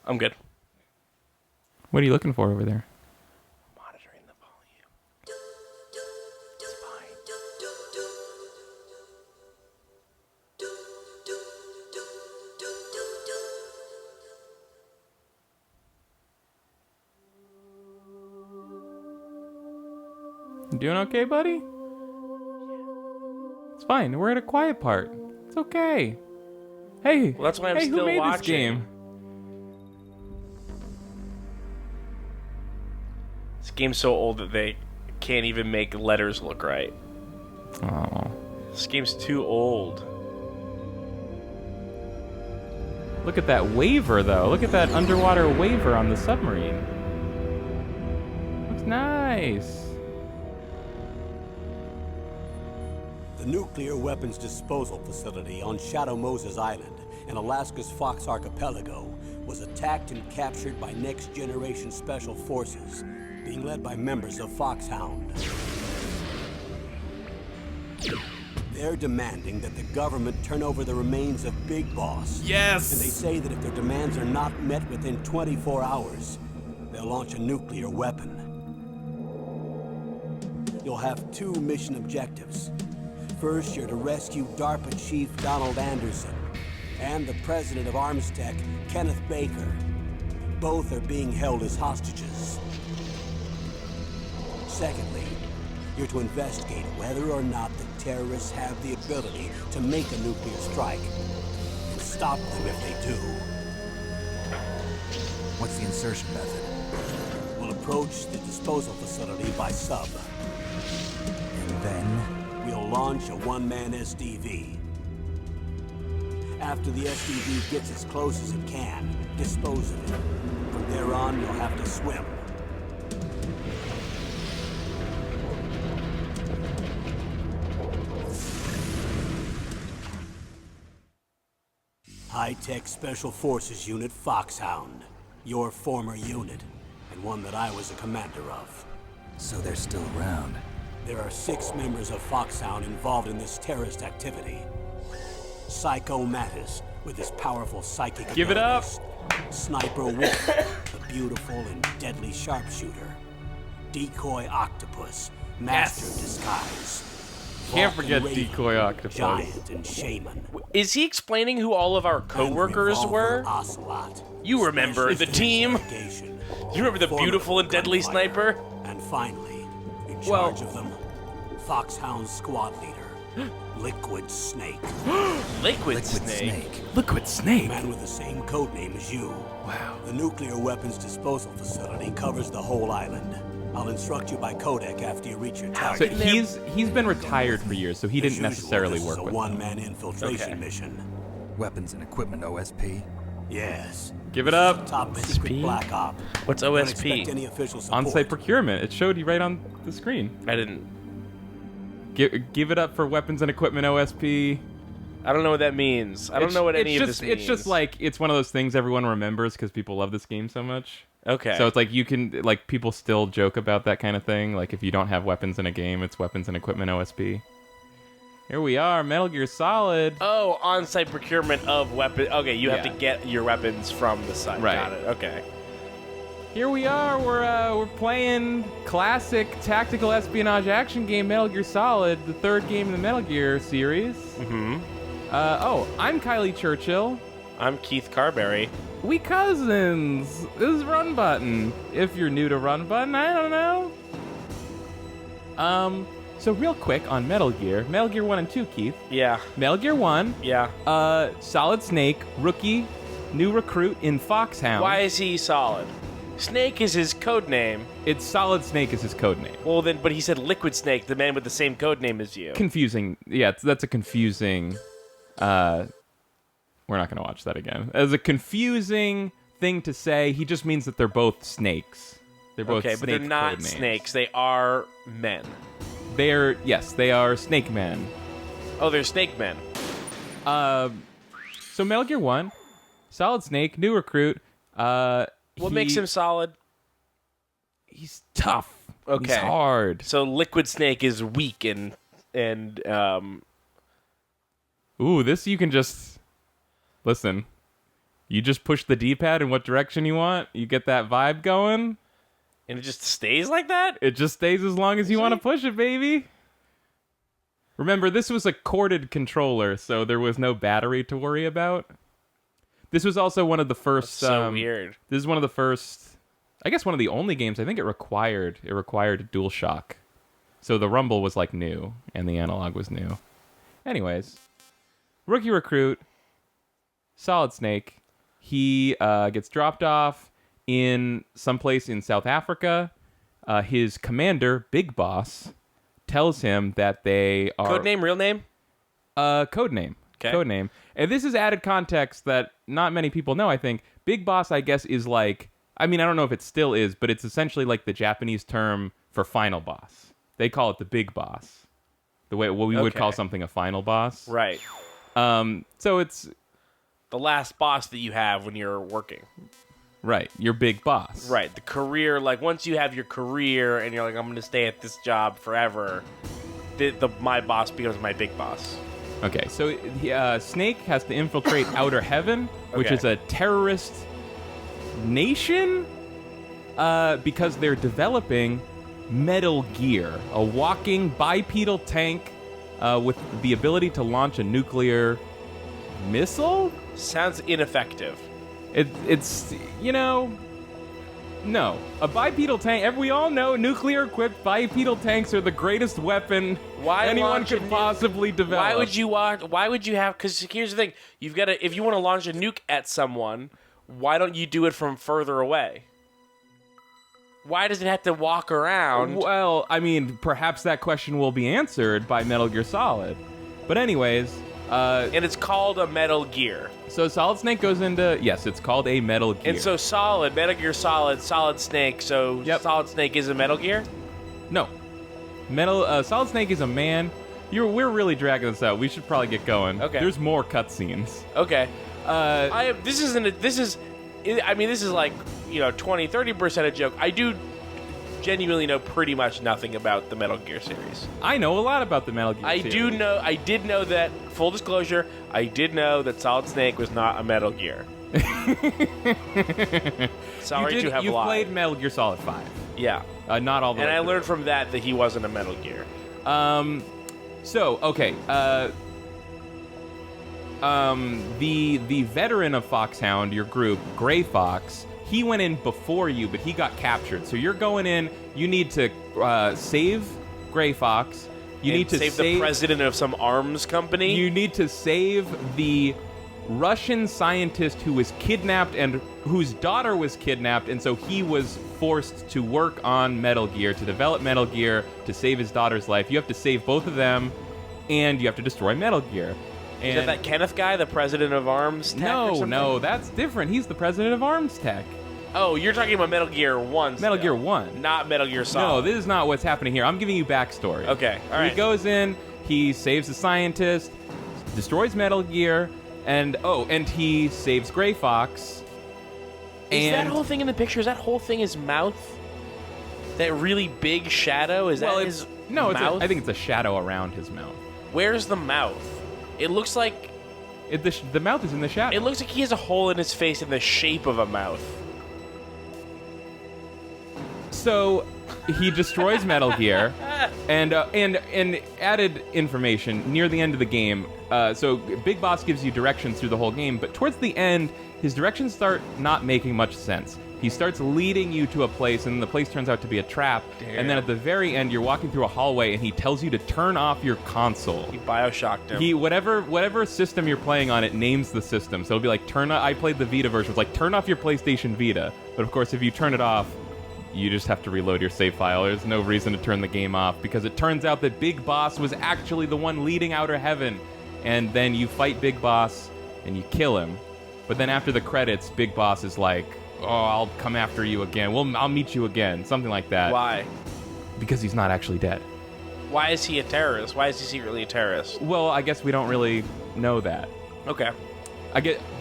I'm good. What are you looking for over there? Monitoring the volume. It's fine. You doing okay, buddy? It's fine. We're at a quiet part. It's okay. Hey, Well, that's why I'm hey, still who made watching. this game? This game's so old that they can't even make letters look right. Oh, This game's too old. look at that waver, though. Look at that underwater waver on the submarine. Looks nice. The nuclear weapons disposal facility on Shadow Moses Island in Alaska's Fox Archipelago was attacked and captured by next-generation special forces, being led by members of FOX-HOUND. They're demanding that the government turn over the remains of Big Boss. Yes! And they say that if their demands are not met within 24 hours, they'll launch a nuclear weapon. You'll have 2 mission objectives. First, you're to rescue DARPA Chief Donald Anderson and the president of ArmsTech, Kenneth Baker. Both are being held as hostages. Secondly, you're to investigate whether or not the terrorists have the ability to make a nuclear strike and stop them if they do. What's the insertion method? We'll approach the disposal facility by sub. And then? We'll launch a one-man SDV. After the SDV gets as close as it can, dispose of it. From there on, you'll have to swim. High-Tech Special Forces Unit FOX-HOUND. Your former unit, and one that I was a commander of. So they're still around. There are 6 members of FOX-HOUND involved in this terrorist activity. Psycho Mantis, with his powerful psychic Give it up! abilities. Sniper Wolf, the beautiful and deadly sharpshooter. Decoy Octopus, master of disguise. Can't Vulcan forget Raven, Decoy Octopus. Giant and Shaman. Is he explaining who all of our co-workers And were? Revolver Ocelot. You remember the team? Investigation. You remember the Former beautiful and deadly gunfighter. sniper? And finally, in Well- charge of them, FOX-HOUND squad leader, Liquid Snake. Liquid Snake. Liquid Snake. Man with the same code name as you. Wow. The nuclear weapons disposal facility covers the whole island. I'll instruct you by codec after you reach your So target. he's been retired for years, so he As didn't usual, necessarily this is work a with them. one-man infiltration Okay. mission. Weapons and equipment OSP. Yes. Give it up. Top secret black op. What's Don't OSP? expect any official support. On-site procurement. It showed you right on the screen. I didn't. Give it up for weapons and equipment OSP. I don't know what that means. I don't know what any of this means. It's just like, it's one of those things everyone remembers because people love this game so much. Okay. So it's like you can, like, people still joke about that kind of thing. Like, if you don't have weapons in a game, it's weapons and equipment OSP. Here we are, Metal Gear Solid. Oh, on-site procurement of weapons. Okay, you have Yeah. to get your weapons from the site. Right. Got it. Okay. Here we are, we're playing classic tactical espionage action game Metal Gear Solid, the 3rd game in the Metal Gear series. Mm-hmm. I'm Kylie Churchill. I'm Keith Carberry. We cousins. This is Run Button. If you're new to Run Button, I don't know. So real quick on Metal Gear 1 and 2, Keith. Yeah. Metal Gear 1, Yeah. Solid Snake, rookie, new recruit in FOX-HOUND. Why is he solid? Snake is his code name. It's Solid Snake is his code name. Well, then, but he said Liquid Snake, the man with the same code name as you. Confusing. Yeah, that's a confusing. We're not gonna watch that again. As a confusing thing to say, he just means that they're both snakes. They're both Okay, but they're snake not code names. snakes. They are men. They are snake men. Oh, they're snake men. So Metal Gear 1, Solid Snake, new recruit. What makes him solid? He's tough. Okay. He's hard. So Liquid Snake is weak and Ooh, this you can just listen. You just push the D-pad in what direction you want. You get that vibe going. And it just stays like that? It just stays as long as you want to push it, baby. Remember, this was a corded controller, so there was no battery to worry about. This was also one of the first... That's so weird. This is one of the first... I guess one of the only games I think it required a DualShock. So the rumble was like new, and the analog was new. Anyways, rookie recruit, Solid Snake. He gets dropped off in someplace in South Africa. His commander, Big Boss, tells him that they are... Codename, real name? Codename. Okay. Codename. And this is added context that not many people know, I think. Big Boss, I guess, is like... I mean, I don't know if it still is, but it's essentially like the Japanese term for final boss. They call it the Big Boss. The way what we would call something a final boss. Right. So it's... The last boss that you have when you're working. Right. Your big boss. Right. The career, like, once you have your career and you're like, I'm going to stay at this job forever, my boss becomes my big boss. Okay, so Snake has to infiltrate Outer Heaven, which is a terrorist nation, because they're developing Metal Gear, a walking bipedal tank with the ability to launch a nuclear missile? Sounds ineffective. It's no. A bipedal tank, we all know nuclear-equipped bipedal tanks are the greatest weapon anyone could possibly develop. Why would you have... Because here's the thing. You've got to... If you want to launch a nuke at someone, why don't you do it from further away? Why does it have to walk around? Well, I mean, perhaps that question will be answered by Metal Gear Solid. But anyways... and it's called a Metal Gear. So Solid Snake goes into... Yes, it's called a Metal Gear. And so Metal Gear Solid, Solid Snake, so Solid Snake is a Metal Gear? No. Solid Snake is a man. We're really dragging this out. We should probably get going. Okay. There's more cutscenes. Okay. This is like, 20-30% a joke. I do genuinely know pretty much nothing about the Metal Gear series. I know a lot about the Metal Gear series. I did know that, full disclosure, I did know that Solid Snake was not a Metal Gear. Sorry to have lied. You played Metal Gear Solid 5. Yeah. Not all the way And I through. learned from that he wasn't a Metal Gear. The veteran of Fox-Hound, your group, Gray Fox, he went in before you, but he got captured. So you're going in, you need to save Gray Fox. You need to save the president of some arms company. You need to save the Russian scientist who was kidnapped and whose daughter was kidnapped, and so he was forced to work on Metal Gear, to develop Metal Gear, to save his daughter's life. You have to save both of them, and you have to destroy Metal Gear. And is that Kenneth guy, the president of ArmsTech? No, that's different. He's the president of ArmsTech. Oh, you're talking about Metal Gear 1. Metal Gear 1. Not Metal Gear Solid. No, this is not what's happening here. I'm giving you backstory. Okay, all right. He goes in, he saves the scientist, destroys Metal Gear, and he saves Gray Fox. Is that whole thing in the picture, is that whole thing his mouth? That really big shadow? Is that his mouth? I think it's a shadow around his mouth. Where's the mouth? It looks like... the mouth is in the shadow. It looks like he has a hole in his face in the shape of a mouth. So he destroys Metal Gear, and added information near the end of the game. So Big Boss gives you directions through the whole game, but towards the end, his directions start not making much sense. He starts leading you to a place, and the place turns out to be a trap. Damn. And then at the very end, you're walking through a hallway, and he tells you to turn off your console. He Bioshocked him. Whatever system you're playing on, it names the system. So it'll be like, I played the Vita version. It's like, turn off your PlayStation Vita. But of course, if you turn it off, you just have to reload your save file. There's no reason to turn the game off, because it turns out that Big Boss was actually the one leading Outer Heaven. And then you fight Big Boss, and you kill him. But then after the credits, Big Boss is like, oh, I'll come after you again. I'll meet you again. Something like that. Why? Because he's not actually dead. Why is he a terrorist? Why is he secretly a terrorist? Well, I guess we don't really know that. Okay.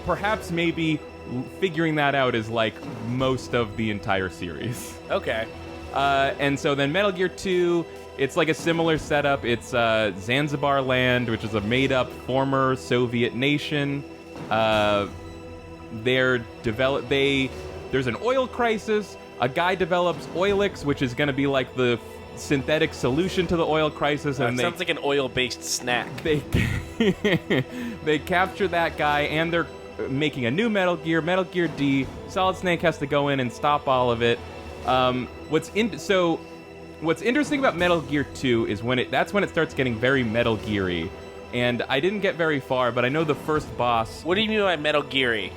Perhaps maybe figuring that out is like most of the entire series. Okay. And so then Metal Gear 2, it's like a similar setup. It's Zanzibar land, which is a made-up former Soviet nation. there's an oil crisis. A guy develops Oilix, which is going to be like the synthetic solution to the oil crisis, and sounds like an oil-based snack. They capture that guy, and they're making a new Metal Gear D. Solid Snake has to go in and stop all of it. What's interesting about Metal Gear 2 is that's when it starts getting very Metal Gear-y. And I didn't get very far, but I know the first boss... What do you mean by Metal Gear-y?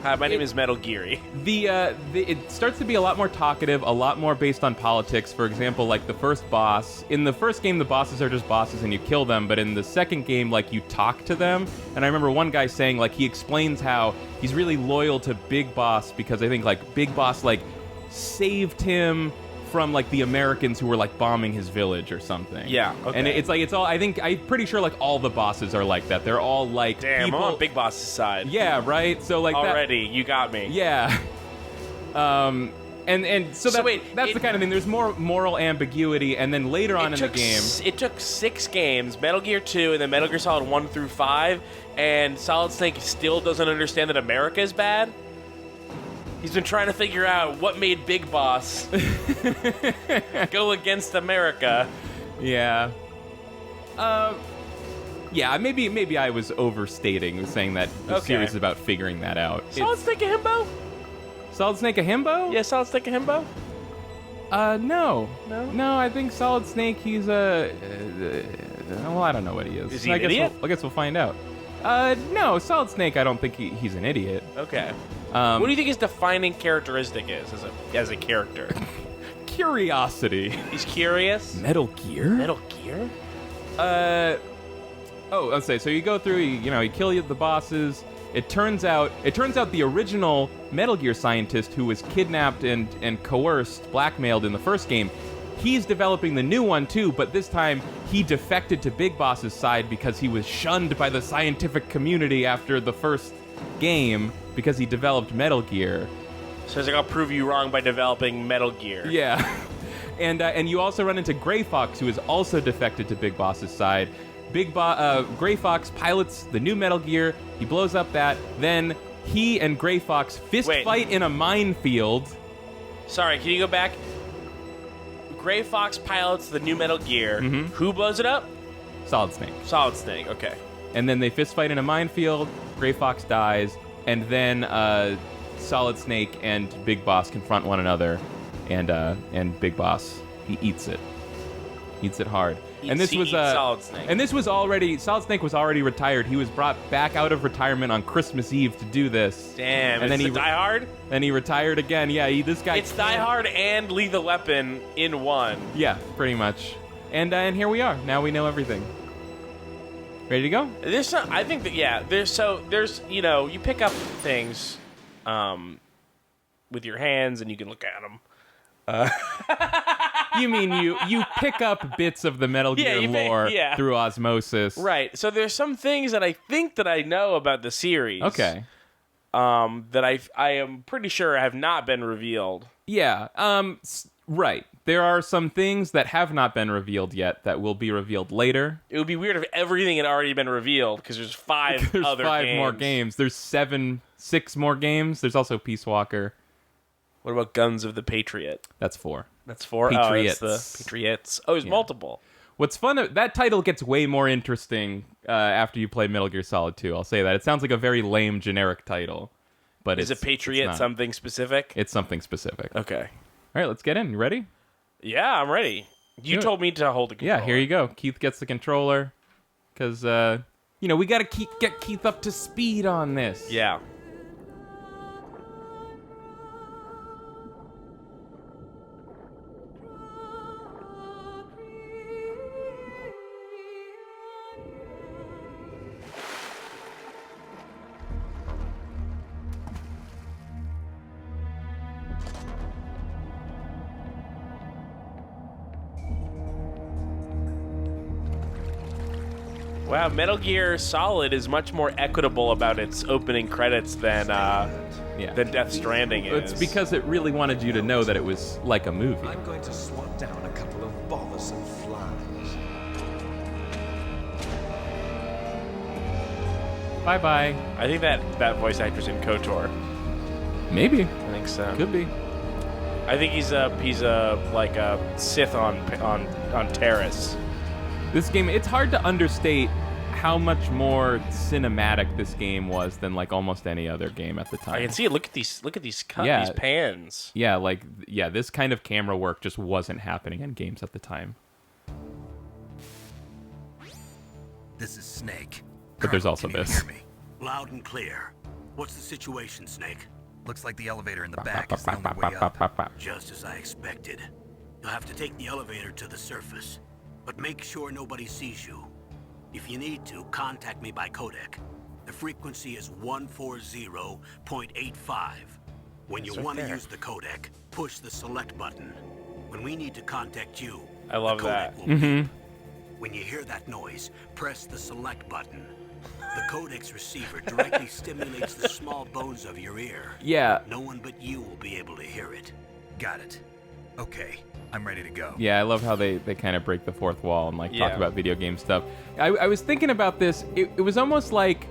Hi, my name is Metal Gear-y. It starts to be a lot more talkative, a lot more based on politics. For example, like the first boss. In the first game, the bosses are just bosses and you kill them. But in the second game, like, you talk to them. And I remember one guy saying, like, he explains how he's really loyal to Big Boss because I think, like, Big Boss, like, saved him from, like, the Americans who were, like, bombing his village or something. Yeah, okay. And it's all, I'm pretty sure, like, all the bosses are like that. They're all, like, damn, people... I'm on Big Boss's side. Yeah, right? So, like, already, you got me. Yeah. So that's the kind of thing. There's more moral ambiguity, and then later on in the game... It took 6 games, Metal Gear 2, and then Metal Gear Solid 1 through 5, and Solid Snake still doesn't understand that America is bad? He's been trying to figure out what made Big Boss go against America. Yeah. Yeah, maybe I was overstating saying that the series is about figuring that out. Solid Snake a himbo? Solid Snake a himbo? Yeah, Solid Snake a himbo? No. No? No, I think Solid Snake, he's a... well, I don't know what he is. Is he an idiot? I guess we'll find out. No, Solid Snake, I don't think he's an idiot. Okay. What do you think his defining characteristic is as a character? Curiosity. He's curious? Metal Gear? Metal Gear? Let's say, so you go through, you kill the bosses. It turns out the original Metal Gear scientist who was kidnapped and coerced, blackmailed in the first game, he's developing the new one too, but this time he defected to Big Boss's side because he was shunned by the scientific community after the first game because he developed Metal Gear. So he's like, I'll prove you wrong by developing Metal Gear. Yeah. And you also run into Gray Fox, who is also defected to Big Boss's side. Gray Fox pilots the new Metal Gear. He blows up that. Then he and Gray Fox fight in a minefield. Sorry, can you go back? Gray Fox pilots the new Metal Gear. Mm-hmm. Who blows it up? Solid Snake. Solid Snake, okay. And then they fist fight in a minefield. Gray Fox dies. And then Solid Snake and Big Boss confront one another. And Big Boss, he eats it. Eats it hard. Solid Snake. And this was Solid Snake was already retired. He was brought back out of retirement on Christmas Eve to do this. Damn, and then he Die Hard? Then he retired again. Yeah, this guy. It's Die Hard and Lethal Weapon in one. Yeah, pretty much. And here we are. Now we know everything. Ready to go? There's you pick up things with your hands and you can look at them. You mean you pick up bits of the Metal Gear lore through osmosis. Right. So there's some things that I think that I know about the series. Okay. That I am pretty sure have not been revealed. Yeah. Right. There are some things that have not been revealed yet that will be revealed later. It would be weird if everything had already been revealed because there's 5 other games. More games. There's 6 more games. There's also Peace Walker. What about Guns of the Patriot? That's 4. That's 4? Patriots. Oh, that's the Patriots. Oh, there's multiple. What's fun, that title gets way more interesting after you play Metal Gear Solid 2. I'll say that. It sounds like a very lame, generic title. But Is a Patriot something specific? It's something specific. Okay. All right, let's get in. You ready? Yeah, I'm ready. You told me to hold the controller. Yeah, here you go. Keith gets the controller. Because, we got to get Keith up to speed on this. Yeah. Wow, Metal Gear Solid is much more equitable about its opening credits than Death Stranding is. It's because it really wanted you to know that it was like a movie. I'm going to swat down a couple of bothersome flies. Bye-bye. I think that voice actor's in KOTOR. Maybe. I think so. Could be. I think he's like a Sith on Terrace. This game, it's hard to understate how much more cinematic this game was than like almost any other game at the time. I can see it. Look at these cuts, Yeah. these pans. Yeah, this kind of camera work just wasn't happening in games at the time. This is Snake. But there's Colonel, also can you this. hear me? Loud and clear. What's the situation, Snake? Looks like the elevator in the back is the only way up. Just as I expected. You'll have to take the elevator to the surface, but make sure nobody sees you. If you need to, contact me by codec. The frequency is 140.85. When you It's right want to there. use the codec, push the select button. When we need to contact you, I love the codec that. will beep. When you hear that noise, press the select button. The codec's receiver directly stimulates the small bones of your ear. Yeah. No one but you will be able to hear it. Got it. Okay, I'm ready to go. Yeah, I love how they kind of break the fourth wall and like talk Yeah. about video game stuff. I was thinking about this. It was almost like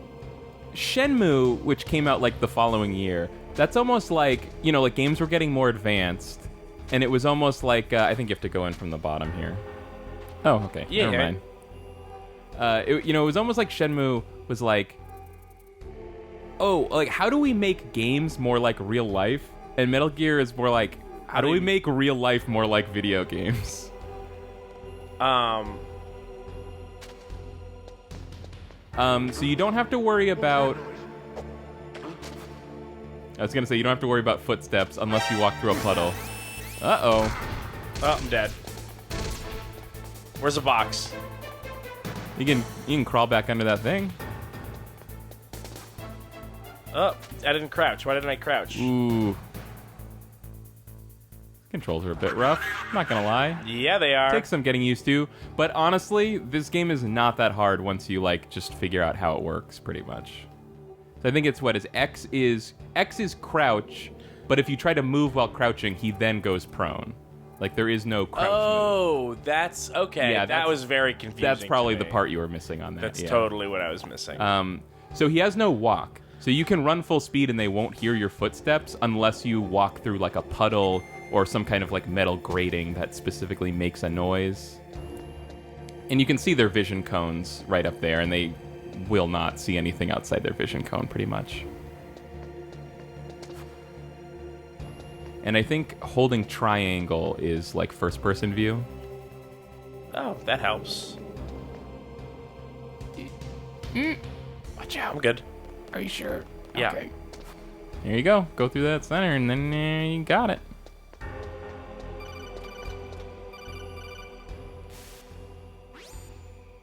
Shenmue, which came out like the following year. That's almost like, like games were getting more advanced. And it was almost like, I think you have to go in from the bottom here. Oh, okay. Yeah. Never mind. It was almost like Shenmue was like, how do we make games more like real life? And Metal Gear is more like, how do we make real life more like video games? So you don't have to worry about... I was going to say, you don't have to worry about footsteps unless you walk through a puddle. Uh-oh. Oh, I'm dead. Where's the box? You can crawl back under that thing. Oh, I didn't crouch. Why didn't I crouch? Ooh. Controls are a bit rough, not gonna lie. Yeah, they are. Takes some getting used to, but honestly, this game is not that hard once you just figure out how it works, pretty much. So I think it's X is crouch, but if you try to move while crouching, he then goes prone. Like there is no crouch move. Oh, that's okay. Yeah, that was very confusing. That's probably to the me. part you were missing on that. That's yeah. totally what I was missing. So he has no walk. So you can run full speed and they won't hear your footsteps unless you walk through like a puddle or some kind of like metal grating that specifically makes a noise. And you can see their vision cones right up there, and they will not see anything outside their vision cone pretty much. And I think holding triangle is like first person view. Oh, that helps. Watch out. I'm good. Are you sure? Yeah. Okay. Here you go. Go through that center, and then you got it.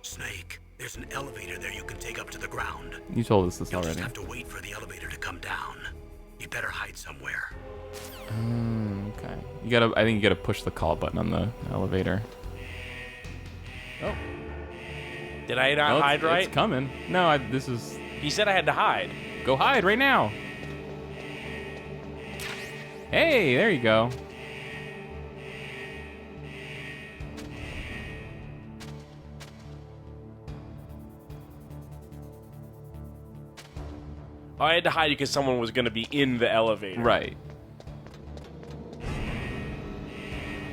Snake, there's an elevator there you can take up to the ground. You told us this You'll already. just have to wait for the elevator to come down. You better hide somewhere. Okay. I think you gotta push the call button on the elevator. Oh. Did I not No, hide right? It's coming. No, this is... He said I had to hide. Go hide right now. Hey, there you go. Oh, I had to hide because someone was going to be in the elevator. Right.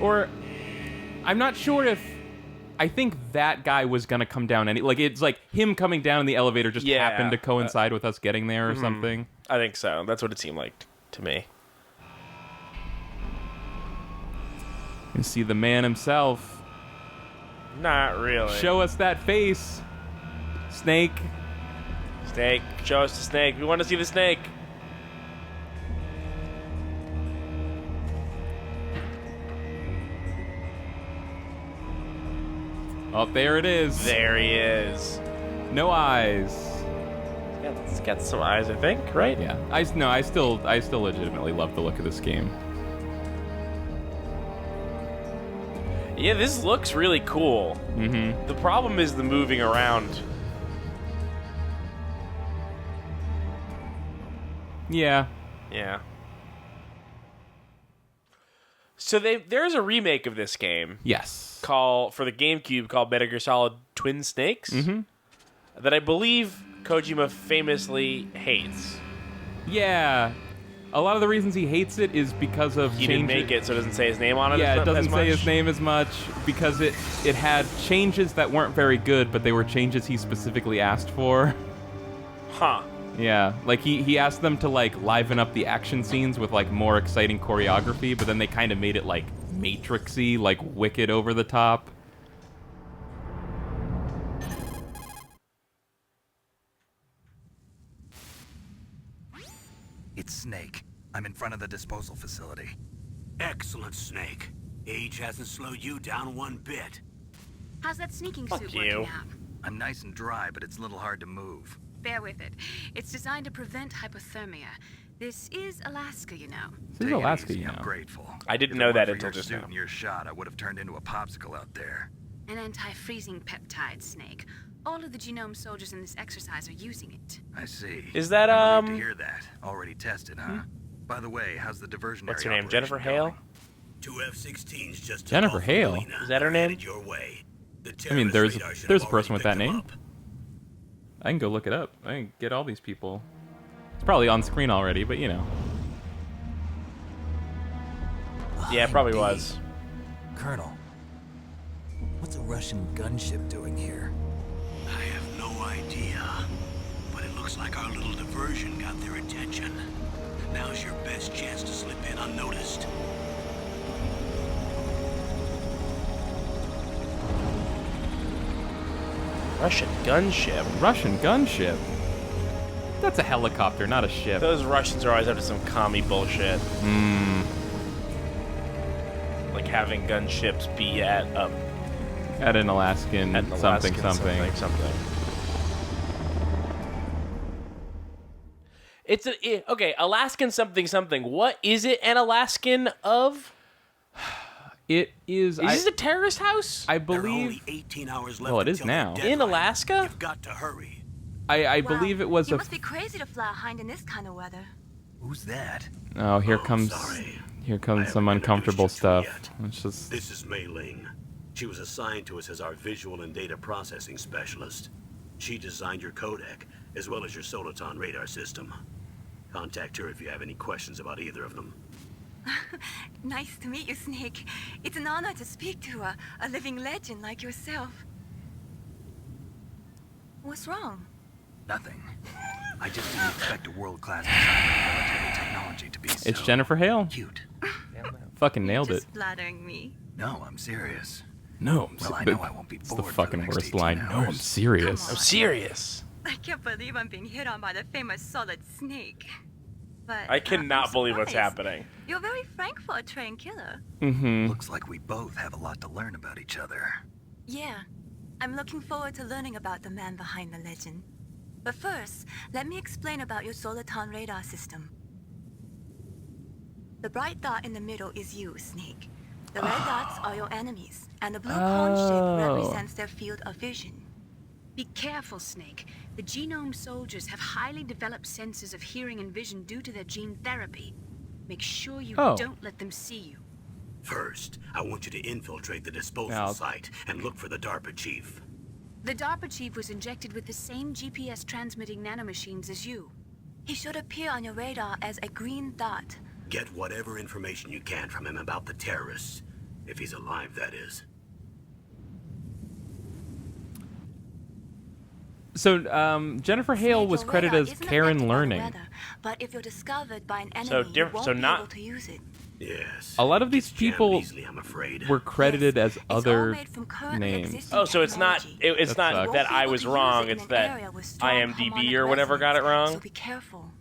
Or, I'm not sure if... I think that guy was gonna come down it's like him coming down in the elevator just Yeah. happened to coincide with us getting there or something. I think so. That's what it seemed like to me. You see the man himself. Not really. Show us that face, Snake. Snake. Show us the snake. We want to see the snake. Oh, there it is. There he is. No eyes. Yeah, it's got some eyes, I think, right? Yeah. I still legitimately love the look of this game. Yeah, this looks really cool. Mm-hmm. The problem is the moving around. Yeah. Yeah. So there's a remake of this game Yes. for the GameCube called Metal Gear Solid Twin Snakes that I believe Kojima famously hates. Yeah. A lot of the reasons he hates it is because of He didn't make it, so it doesn't say his name on it. Yeah, it doesn't as say much. his name as much because it had changes that weren't very good, but they were changes he specifically asked for. Huh. Yeah, like he asked them to like liven up the action scenes with like more exciting choreography, but then they kind of made it like Matrixy, like wicked over the top. It's Snake. I'm in front of the disposal facility. Excellent, Snake. Age hasn't slowed you down one bit. How's that sneaking Fuck suit you. working out? I'm nice and dry, but it's a little hard to move. Bear with it. It's designed to prevent hypothermia. This is Alaska, you know. This is Take it Alaska, easy, you I'm know. grateful. I didn't If know it that weren't for until your just suit now. and your shot, I would have turned into a popsicle out there. An anti-freezing peptide, Snake. All of the genome soldiers in this exercise are using it. I see. Is that, I'm relieved to hear that. Already tested, huh? By the way, how's the diversionary What's her name? operation Jennifer Hale? going? 2 F-16s just took Jennifer off Hale? Galena, Is that her name? headed your way. The I mean, terrorist there's radar should a have person already with that picked them name. up. I can go look it up. I can get all these people. It's probably on screen already, but you know. Yeah, it probably Indeed. was. Colonel, what's a Russian gunship doing here? I have no idea, but it looks like our little diversion got their attention. Now's your best chance to slip in unnoticed. Russian gunship. Russian gunship? That's a helicopter, not a ship. Those Russians are always up to some commie bullshit. Like having gunships be at At an Alaskan, an Alaskan something. something. Okay, Alaskan something. What is it an Alaskan of? It is. Is this a terrorist house? I There are believe. only 18 hours left Well, it is until their now. deadline. In Alaska? You've got to hurry. I Wow, believe it was you a. must be crazy to fly a hind in this kind of weather. Who's that? Oh, here Oh, comes. sorry. Here I comes some haven't uncomfortable introduced you two stuff. yet. It's just. This is Mei Ling. She was assigned to us as our visual and data processing specialist. She designed your codec, as well as your Soliton radar system. Contact her if you have any questions about either of them. Nice to meet you, Snake. It's an honor to speak to a living legend like yourself. What's wrong? Nothing. I just didn't expect a world-class designer of military technology to be so It's Jennifer Hale. cute. Fucking nailed it. Just flattering me. No, I'm serious. No, Well, I know I won't be it's bored the for fucking the next worst 18 line. No, I'm hours. serious. Come I'm serious. I can't believe I'm being hit on by the famous Solid Snake. But I cannot I'm believe what's surprised. happening. You're very frank for a trained killer. Mm-hmm. Looks like we both have a lot to learn about each other. Yeah, I'm looking forward to learning about the man behind the legend. But first, let me explain about your Soliton radar system. The bright dot in the middle is you, Snake. The red dots are your enemies, and the blue cone shape represents their field of vision. Be careful, Snake. The genome soldiers have highly developed senses of hearing and vision due to their gene therapy. Make sure you Oh. don't let them see you. First, I want you to infiltrate the disposal Now- site and look for the DARPA chief. The DARPA chief was injected with the same GPS transmitting nanomachines as you. He should appear on your radar as a green dot. Get whatever information you can from him about the terrorists. If he's alive, that is. So, Jennifer Hale Snake, was your credited radar as isn't Karen affected by the Learning. weather, but if you're discovered by an enemy, So you won't so be not- able to use it. Yes. A lot of It these gets jammed people easily, I'm afraid. were credited Yes, as it's all other made from currently names. existing Oh, so it's not technology. it's That not sucks. that I was wrong. It's that IMDb or whatever got it So wrong. be careful.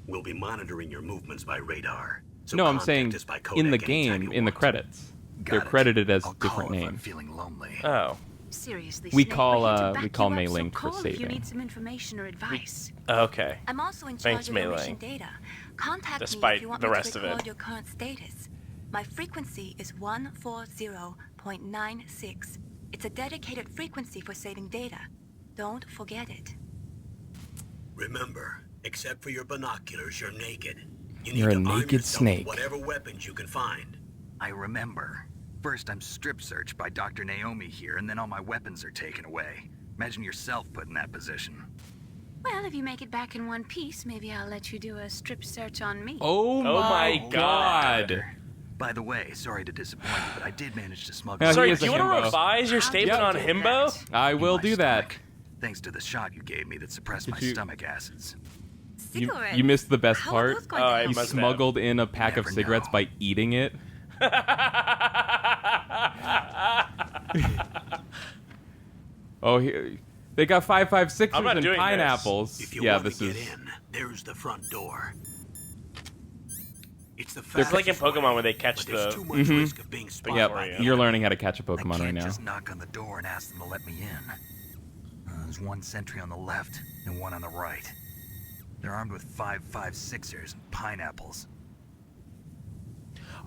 We'll be monitoring your movements by radar. So No, I'm contact saying us by in the codec anytime game, you in the want. credits, Got they're it. credited as I'll call different if I'm names. feeling lonely. Oh. Seriously, We Snake, call, we're here to we back call you up, Mei so Ling for call if you saving. need some information or advice. Okay. I'm also in Thanks, charge of Mei your Ling. mission data. Contact me Despite if you want the me rest to of it. record your current status. My frequency is 140.96. It's a dedicated frequency for saving data. Don't forget it. Remember, except for your binoculars, you're naked. You You're need a to arm naked yourself snake. with whatever weapons you can find. I remember. First, I'm strip searched by Dr. Naomi here, and then all my weapons are taken away. Imagine yourself put in that position. Well, if you make it back in one piece, maybe I'll let you do a strip search on me. Oh my god. By the way, sorry to disappoint you, but I did manage to smuggle. Yeah, he Sorry, is do a you want to himbo. revise your statement on himbo? I will do that. Stomach, thanks to the shot you gave me that suppressed my you- stomach acids. Cigarette. You missed the best How part. are those going Oh, to I help You must you? have. smuggled in a pack of Never cigarettes know. by eating it. Oh, here they got 5.56ers I'm not and doing this. pineapples. If you Yeah, want this to is. get in, there's the front door. It's the It's fastest like in Pokemon way, when they catch but there's the... too much risk of being spotted Yep, by the you're enemy. learning how to catch a I Pokemon right can't now. just knock on the door and ask them to let me in. There's one sentry on the left and one on the right. They're armed with 5.56ers and pineapples.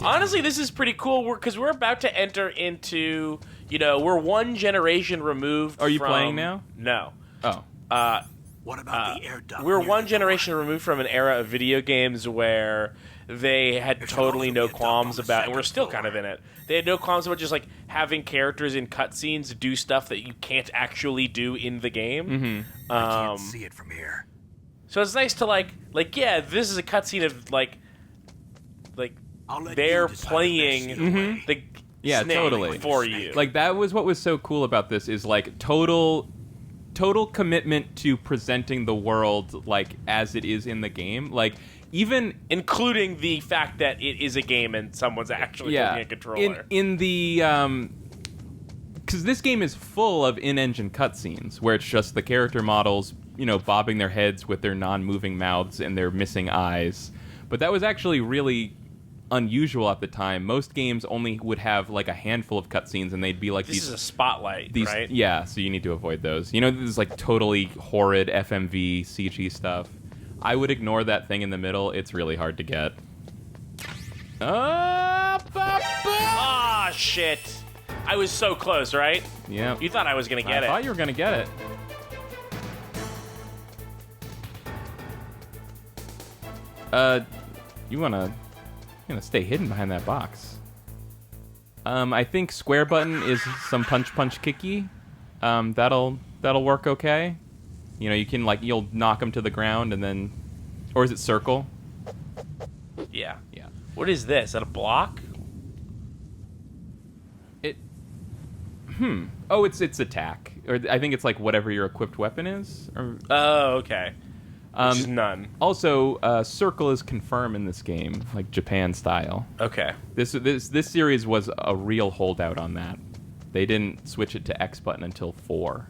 Honestly, this is pretty cool because we're about to enter into, we're one generation removed Are you from... playing now? No. Oh, What about the air duct? We're near one the generation door? removed from an era of video games where they had There should totally also no be a duct qualms on the about, and we're second still floor. kind of in it. They had no qualms about just like having characters in cutscenes do stuff that you can't actually do in the game. Mm-hmm. I can't see it from here. So it's nice to like yeah, this is a cutscene of like I'll let they're you decide the playing best way. the Yeah, Snake totally. for you. like that was what was so cool about this is like total commitment to presenting the world like as it is in the game. Like even including the fact that it is a game and someone's actually holding a controller. in the because this game is full of in-engine cutscenes where it's just the character models, bobbing their heads with their non-moving mouths and their missing eyes. But that was actually really unusual at the time. Most games only would have like a handful of cutscenes, and they'd be like This is a spotlight, these, right? Yeah, so you need to avoid those. This is like totally horrid FMV CG stuff. I would ignore that thing in the middle. It's really hard to get. Ah, shit. I was so close, right? Yeah. You thought I was going to get I it. thought you were gonna get it. You wanna stay hidden behind that box. I think square button is some punch kicky. That'll work okay. You can you'll knock them to the ground and then, or is it circle? Yeah. Yeah. What is this? Is that a block? Oh, it's attack, or I think it's like whatever your equipped weapon is. Or, Oh, okay. Which is none. also, circle is confirm in this game, like Japan style. Okay. This series was a real holdout on that. They didn't switch it to X button until 4.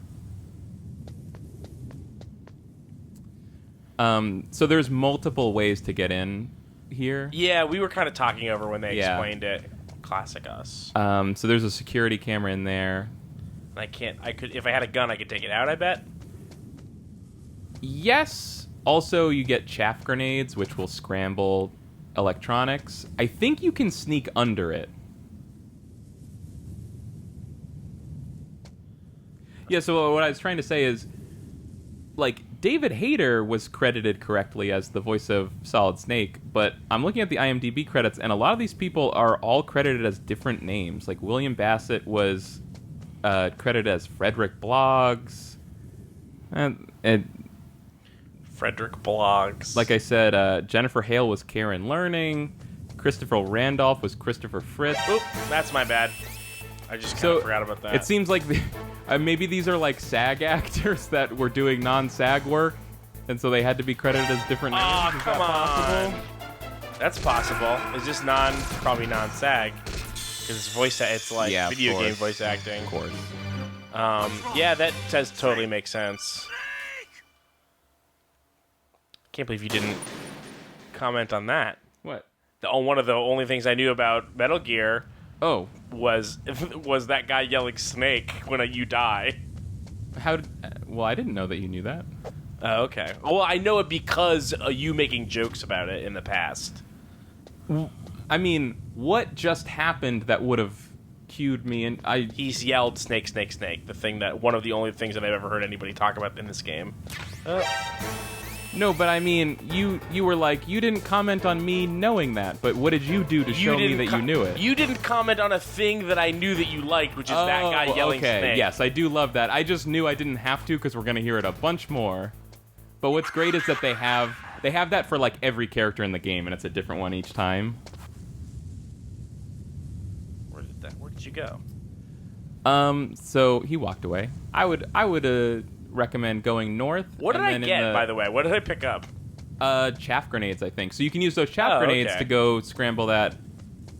So there's multiple ways to get in here. Yeah, we were kind of talking over when they Yeah. explained it. Classic us. So there's a security camera in there. I could, if I had a gun, I could take it out, I bet. Yes. Also, you get chaff grenades, which will scramble electronics. I think you can sneak under it. Yeah, so what I was trying to say is, David Hayter was credited correctly as the voice of Solid Snake, but I'm looking at the IMDb credits, and a lot of these people are all credited as different names. Like, William Bassett was credited as Frederick Bloggs. And Frederick Bloggs. like I said, Jennifer Hale was Karen Learning. Christopher Randolph was Christopher Fritz. Oop, that's my bad. I just kind of forgot about that. It seems like maybe these are like SAG actors that were doing non-SAG work, and so they had to be credited as different names. Oh, Is that come possible? on. That's possible. Is this probably non-SAG? Because it's voice, it's like Yeah, of video game course. voice acting. Of course. Yeah, that does totally make sense. Can't believe you didn't comment on that. What? One of the only things I knew about Metal Gear Oh, was that guy yelling "Snake" when you die. well, I didn't know that you knew that. Oh, okay. Well, I know it because of you making jokes about it in the past. I mean, what just happened that would have cued me? And He's yelled "Snake, snake, snake." One of the only things that I've ever heard anybody talk about in this game. No, but I mean, you were like, you didn't comment on me knowing that, but what did you do to show me that you knew it? You didn't comment on a thing that I knew that you liked, which is that guy yelling okay. "Snake." Yes, I do love that. I just knew I didn't have to because we're going to hear it a bunch more. But what's great is that they have that for like every character in the game, and it's a different one each time. Where did you go? So he walked away. I would recommend going north. What did I get, by the way? What did I pick up? Chaff grenades, I think. So you can use those chaff grenades to go scramble that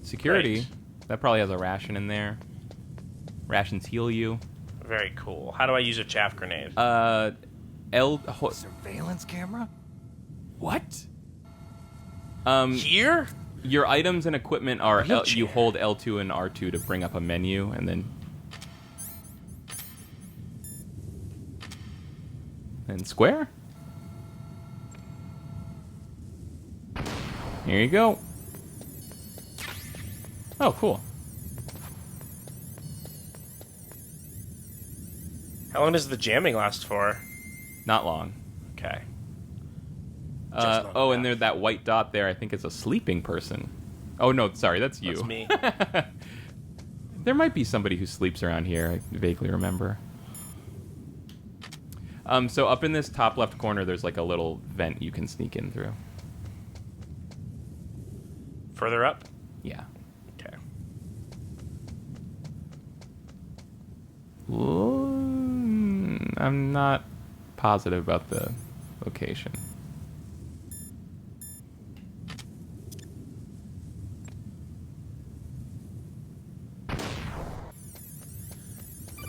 security. Great. That probably has a ration in there. Rations heal you. Very cool. How do I use a chaff grenade? Surveillance camera? What? Here? Your items and equipment are Wheelchair. you hold L2 and R2 to bring up a menu, and then square. Here you go. Oh, cool. How long does the jamming last for? Not long. Okay. And there's that white dot there. I think it's a sleeping person. Oh no, sorry, that's you. That's me. There might be somebody who sleeps around here. I vaguely remember. So up in this top left corner, there's like a little vent you can sneak in through. Further up? Yeah. Okay. I'm not positive about the location.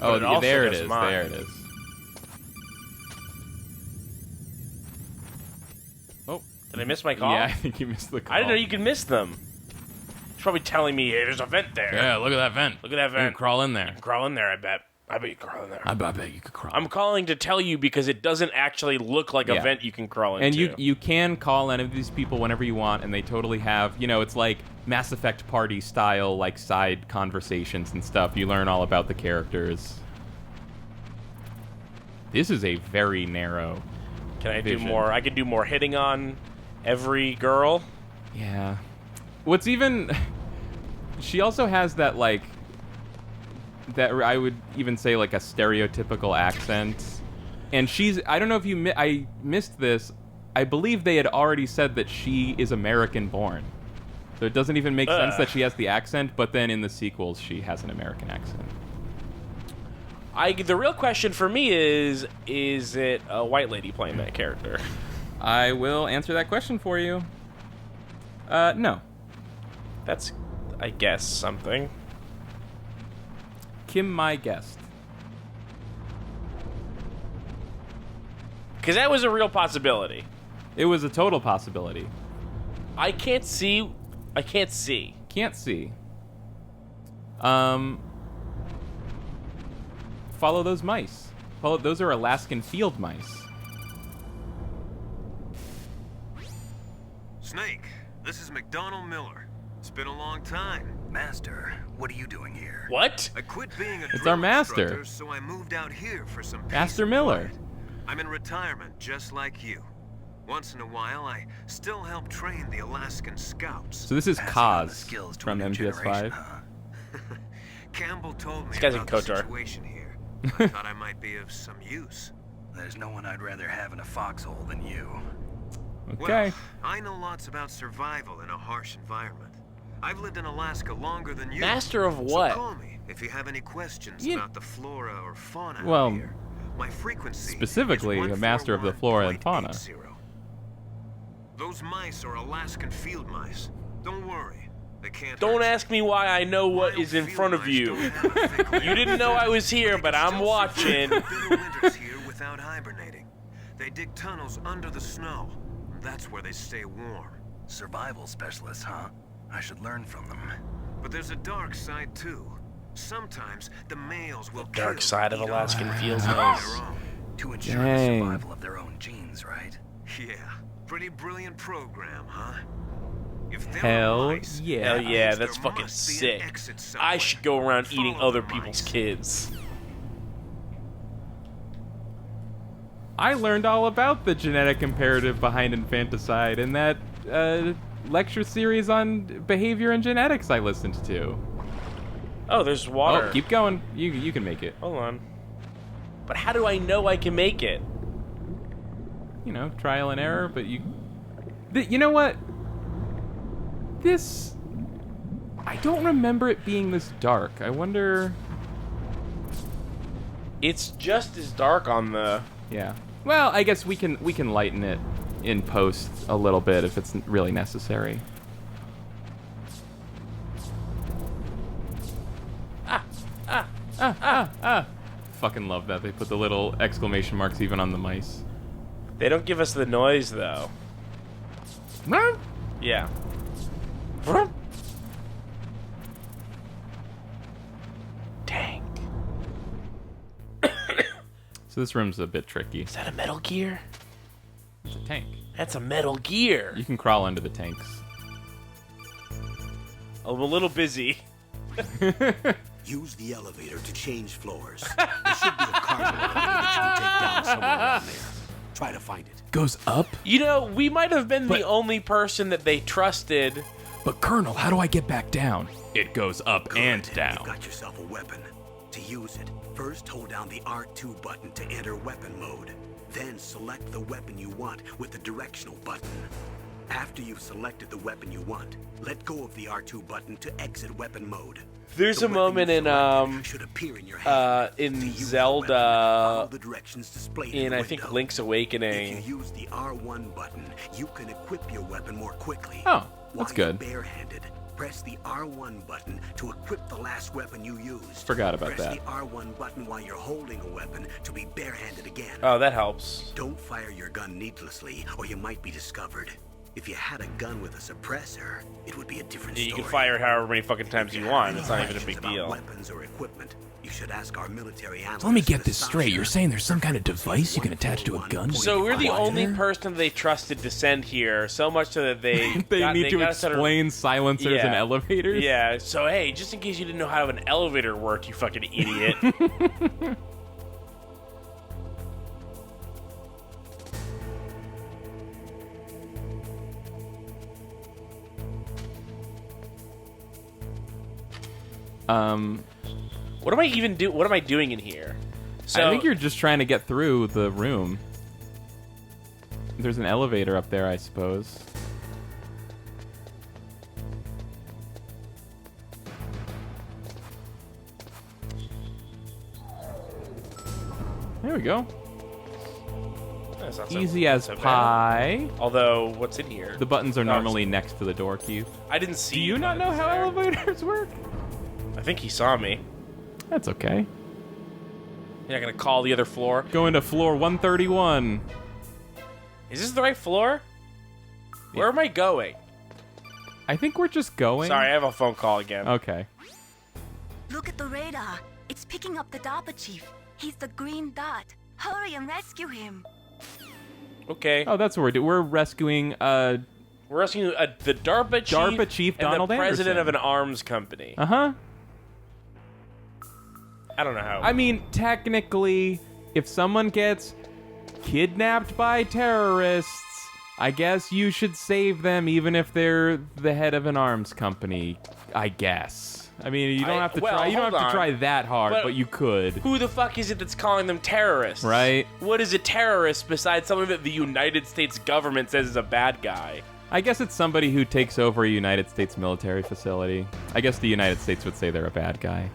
But it also there it does is. mine. There it is. Oh. Did I miss my call? Yeah, I think you missed the call. I didn't know you could miss them. He's probably telling me, hey, there's a vent there. Yeah, look at that vent. Look at that You vent. can crawl in there. Crawl in there, I bet. I bet you can crawl in there. I bet you could crawl. I'm calling to tell you because it doesn't actually look like a Yeah. vent you can crawl into. And you can call any of these people whenever you want, and they totally have, it's like Mass Effect party style, like side conversations and stuff. You learn all about the characters. This is a very narrow Can I vision. do more? I can do more hitting on every girl. Yeah. What's even... She also has that, like... That I would even say, like, a stereotypical accent. And she's... I don't know if you... I missed this. I believe they had already said that she is American-born. So it doesn't even make sense that she has the accent, but then in the sequels, she has an American accent. The real question for me is it a white lady playing that character? I will answer that question for you. No. That's, I guess, something. Kim, my guest. Because that was a real possibility. It was a total possibility. I can't see. Can't see. Follow those mice. Those are Alaskan field mice. Snake, this is McDonald Miller. It's been a long time. Master, what are you doing here? What? I quit being a It's drill our master. instructor, so I moved out here for some peace Master and Miller. quiet. I'm in retirement, just like you. Once in a while, I still help train the Alaskan Scouts. So this is Passing on the Kaz skills to from a new MGS5. generation, huh? Campbell told me This guy's in about the KOTOR. situation here. I thought I might be of some use. There's no one I'd rather have in a foxhole than you. Okay. Well, I know lots about survival in a harsh environment. I've lived in Alaska longer than you. Master of So what? call me if you have any questions about the flora or fauna Well, out here. My frequency specifically is a master of the flora and fauna. 141.80. Those mice are Alaskan field mice. Don't worry. They can't Don't hurt you. ask me why I know what Wild is in field front of mice you. don't have a thick You didn't know I was here, but I'm watching. They can still survive bitter winters here without hibernating. They dig tunnels under the snow. That's where they stay warm. Survival specialists, huh? I should learn from them. But there's a dark side too. Sometimes the males will Dark kill side of and eat Alaskan off fields on mice. their own. To ensure Dang. the survival of their own genes, right? Yeah, pretty brilliant program, huh? If there Hell are mice, yeah. Hell that yeah, means that's there fucking must be an sick. exit I somewhere. should go around eating Follow other the people's mice. kids. I learned all about the genetic imperative behind infanticide in that lecture series on behavior and genetics I listened to. Oh, there's water. Oh, keep going. You can make it. Hold on. But how do I know I can make it? trial and error, but you know what? This... I don't remember it being this dark. I wonder... It's just as dark on the... Yeah. Well, I guess we can lighten it in post a little bit if it's really necessary. Fucking love that. They put the little exclamation marks even on the mice. They don't give us the noise, though. Yeah. Dang. So this room's a bit tricky. Is that a Metal Gear? It's a tank. That's a Metal Gear. You can crawl under the tanks. I'm a little busy. Use the elevator to change floors. There should be a cargo elevator that you can take down somewhere around there. Try to find it. Goes up? You know, we might have been the only person that they trusted. But Colonel, how do I get back down? It goes up and down. You've got yourself a weapon. To use it, first hold down the R2 button to enter weapon mode. Then select the weapon you want with the directional button. After you've selected the weapon you want, let go of the R2 button to exit weapon mode. There's a moment in Zelda, in I think Link's Awakening. If you use the R1 button, you can equip your weapon more quickly. Oh, that's good. While you're barehanded, press the R1 button to equip the last weapon you used. Forgot about press that. Press the R1 button while you're holding a weapon to be barehanded again. Oh, that helps. Don't fire your gun needlessly, or you might be discovered. If you had a gun with a suppressor, it would be a different story. You can fire it however many fucking times you want. It's not even a big deal. Weapons or equipment, you should ask our military analyst. Let me get this straight. You're saying there's some kind of device you can attach to a gun? So we're the only person they trusted to send here, so much so that they need to explain silencers and elevators? Yeah, so hey, just in case you didn't know how an elevator worked, you fucking idiot. What am I even What am I doing in here? So, I think you're just trying to get through the room. There's an elevator up there, I suppose. There we go. that's not Easy as so bad. pie. Although, what's in here? The buttons are normally next to the door key. I didn't see. Do you not know how elevators work? I think he saw me. That's okay. You're not gonna call the other floor. Going to floor 131. Is this the right floor? Where am I going? I think we're just going. Sorry, I have a phone call again. Okay. Look at the radar. It's picking up the DARPA chief. He's the green dot. Hurry and rescue him. Okay. Oh, that's what we're doing. We're rescuing We're rescuing the DARPA chief, Donald and the president Anderson. of an arms company. Uh-huh. I don't know how. I mean, technically, if someone gets kidnapped by terrorists, I guess you should save them even if they're the head of an arms company, I guess. I mean, you don't have to try. You don't have to try that hard, but you could. Who the fuck is it that's calling them terrorists? Right. What is a terrorist besides someone that the United States government says is a bad guy? I guess it's somebody who takes over a United States military facility. I guess the United States would say they're a bad guy.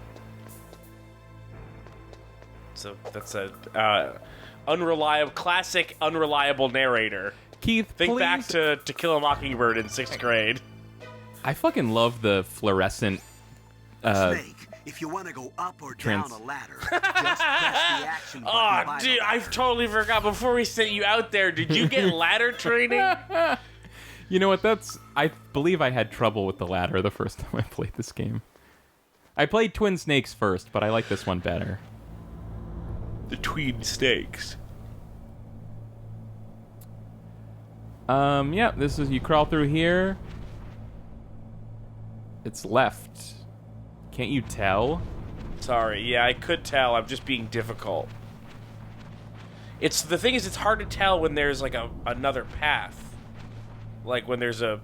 So that's a classic unreliable narrator. Keith, think back to Kill a Mockingbird in 6th grade. I fucking love the fluorescent. Snake, if you want to go up or down a ladder, just press the action button. Oh, dude, I totally forgot. Before we sent you out there, did you get ladder training? You know what? I believe I had trouble with the ladder the first time I played this game. I played Twin Snakes first, but I like this one better. The Twin Snakes. Yeah, this is, you crawl through here. It's left. Can't you tell? Sorry, yeah, I could tell. I'm just being difficult. The thing is, it's hard to tell when there's like another path. Like when there's a...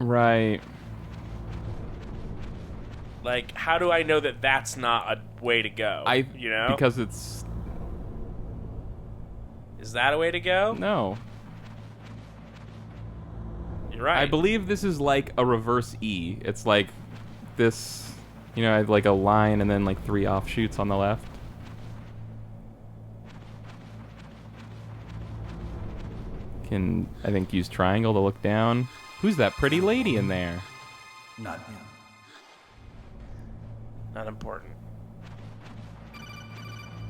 Right. Like, how do I know that that's not a way to go? You know? Because it's... Is that a way to go? No. You're right. I believe this is like a reverse E. It's like this, you know, like a line and then like 3 offshoots on the left. Can, I think, use triangle to look down. Who's that pretty lady in there? Not him. Not important.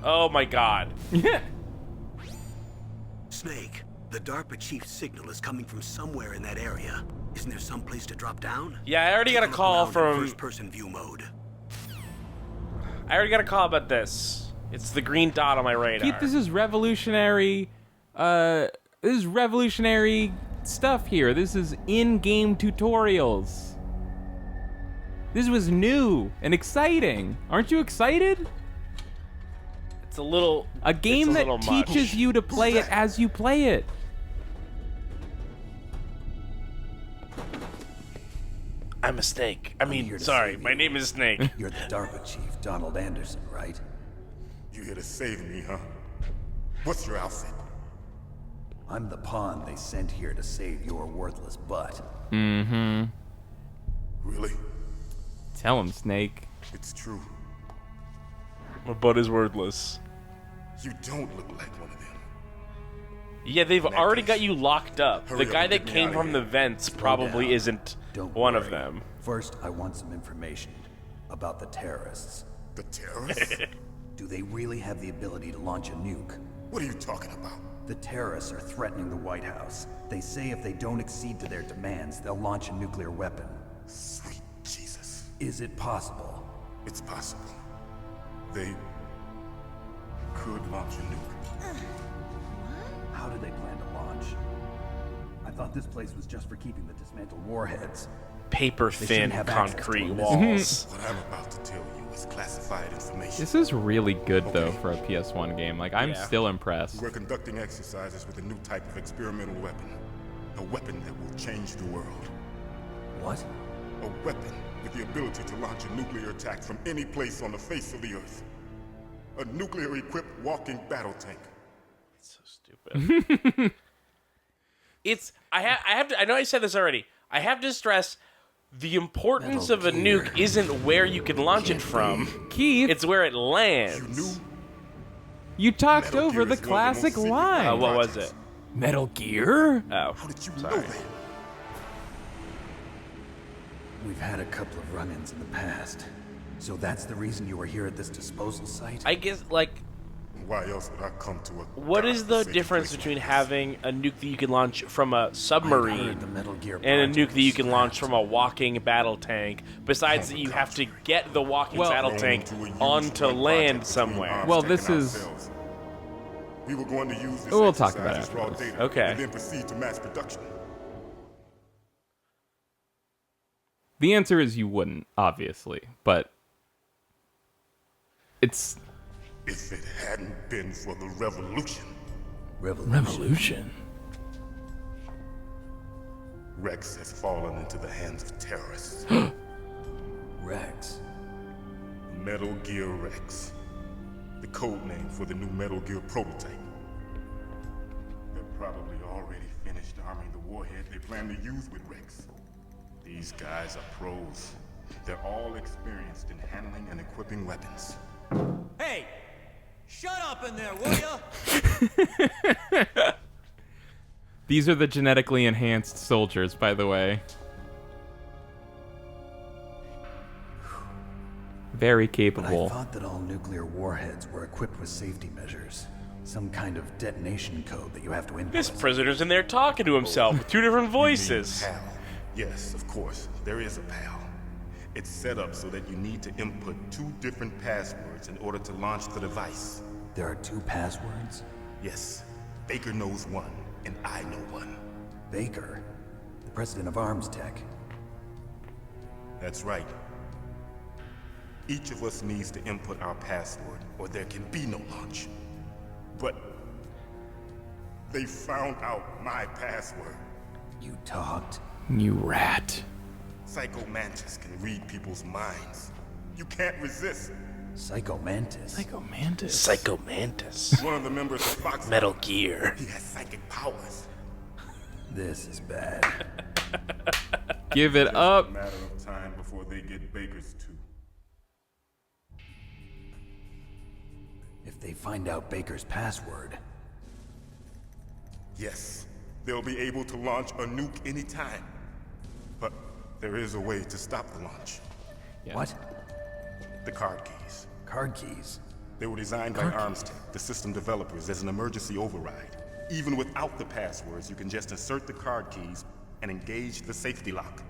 Oh my god. Yeah. Snake, the DARPA chief's signal is coming from somewhere in that area. Isn't there some place to drop down? Yeah, I already got a call from... first-person view mode. I already got a call about this. It's the green dot on my radar. Keith, this is revolutionary. This is revolutionary stuff here. This is in-game tutorials. This was new and exciting. Aren't you excited? It's a little... A game that teaches you to play it as you play it. I'm a snake. I mean, sorry, my name is Snake. You're the DARPA chief, Donald Anderson, right? You here to save me, huh? What's your outfit? I'm the pawn they sent here to save your worthless butt. Mm-hmm. Really? Tell him, Snake. It's true. My butt is worthless. You don't look like one of them. Yeah, they've already got you locked up. Hurry The up guy and that get me came outta from here. the vents Slow probably down. isn't Don't one worry. of them. First, I want some information about the terrorists. The terrorists? Do they really have the ability to launch a nuke? What are you talking about? The terrorists are threatening the White House. They say if they don't accede to their demands, they'll launch a nuclear weapon. Sweet Jesus. Is it possible? It's possible. They could launch a nuke. How do they plan to launch? I thought this place was just for keeping the dismantled warheads. Paper They thin shouldn't have access concrete to them. walls. What I'm about to tell you is classified information. This is really good, though, for a PS1 game. Like, I'm Yeah. still impressed. We're conducting exercises with a new type of experimental weapon. A weapon that will change the world. What? A weapon with the ability to launch a nuclear attack from any place on the face of the Earth. A nuclear-equipped walking battle tank. So stupid. I know I said this already. I have to stress the importance of a nuke isn't where you can launch it from. Keith, It's where it You lands. knew? you talked Metal over Gear the is one of the classic most line. What was projects. it? Metal Gear? Oh, How did you sorry. know that? We've had a couple of run-ins in the past. So that's the reason you were here at this disposal site? I guess, like, Why else would I come to a... what is the godforsaken difference place between like this? having a nuke that you can launch from a I heard submarine the Metal Gear and a project nuke that you was can launch scrapped. from a walking battle tank, besides that you have to get the walking battle Thrown tank into a huge onto joint land project between somewhere? Well, ArmsTech this and is- ourselves. We were going to use this We'll talk exercise about it as raw afterwards. data Okay. and then proceed to mass production. The answer is you wouldn't, obviously, but it's... If it hadn't been for the revolution, Revolution. Rex has fallen into the hands of terrorists. Rex. Metal Gear Rex. The code name for the new Metal Gear prototype. They're probably already finished arming the warhead they plan to use with Rex. These guys are pros. They're all experienced in handling and equipping weapons. Hey! Shut up in there, will ya? These are the genetically enhanced soldiers, by the way. Very But I capable. thought that all nuclear warheads were equipped with safety measures. Some kind of detonation code that you have to input. This prisoner's in there talking to himself with 2 different voices. PAL. Yes, of course, there is a PAL. It's set up so that you need to input 2 different passwords in order to launch the device. There are 2 passwords? Yes, Baker knows one, and I know one. Baker, the president of ArmsTech. That's right. Each of us needs to input our password, or there can be no launch. But they found out my password. You talked? You rat. Psycho Mantis can read people's minds. You can't resist. Psycho Mantis? Psycho Mantis. Psycho Mantis. One of the members of FOX-HOUND. Metal Gear. He has psychic powers. This is bad. Give it up. It's a matter of time before they get Baker's too. If they find out Baker's password... Yes, they'll be able to launch a nuke anytime. But there is a way to stop the launch. Yeah. What? The card keys. Card keys? They were designed by ArmsTech, the system developers, as an emergency override. Even without the passwords, you can just insert the card keys and engage the safety lock.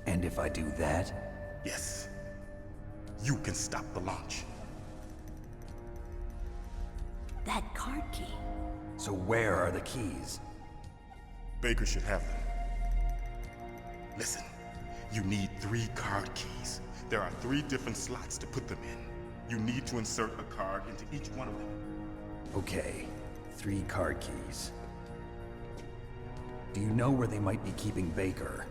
And if I do that? Yes. You can stop the launch. That card key. So where are the keys? Baker should have them. Listen, you need 3 card keys. There are 3 different slots to put them in. You need to insert a card into each one of them. Okay, 3 card keys. Do you know where they might be keeping Baker?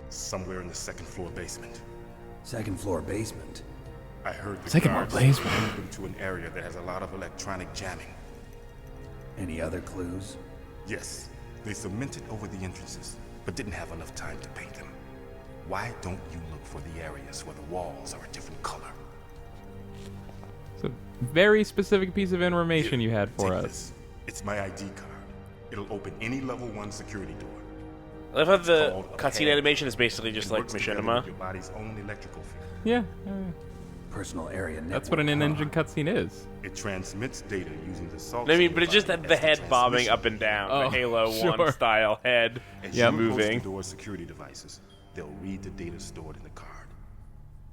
Somewhere in the 2nd floor basement. 2nd floor basement? I heard the Second floor guards basement. moved them to an area that has a lot of electronic jamming. Any other clues? Yes, they cemented over the entrances, but didn't have enough time to paint them. Why don't you look for the areas where the walls are a different color? It's a very specific piece of information you had for Take us. this. It's my ID card. It'll open any level 1 security door. I love how the Called a cutscene pad. animation is basically just It like works together machinima. with your body's own electrical field. Yeah. Personal area network. That's what an in-engine cutscene is. It transmits data using the salt. I mean, but it's just that the head bobbing up and down, Oh, the Halo sure. 1 style head Yeah, moving. The door security devices. They'll read the data stored in the card.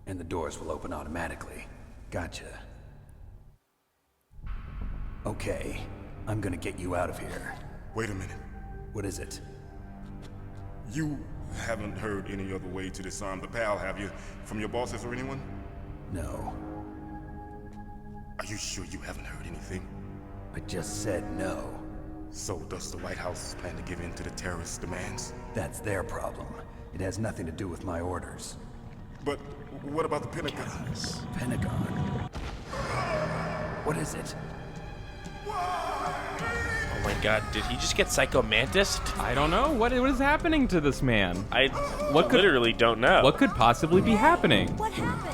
And the doors will open automatically. Gotcha. Okay, I'm gonna get you out of here. Wait a minute. What is it? You haven't heard any other way to disarm the PAL, have you? From your bosses or anyone? No. Are you sure you haven't heard anything? I just said no. So does the White House plan to give in to the terrorists' demands? That's their problem. It has nothing to do with my orders. But what about the Pentagon? Pentagon? What is it? Oh my god, did he just get Psycho Mantis? I don't know. What is happening to this man? I What could- literally don't know. What could possibly be happening? What happened?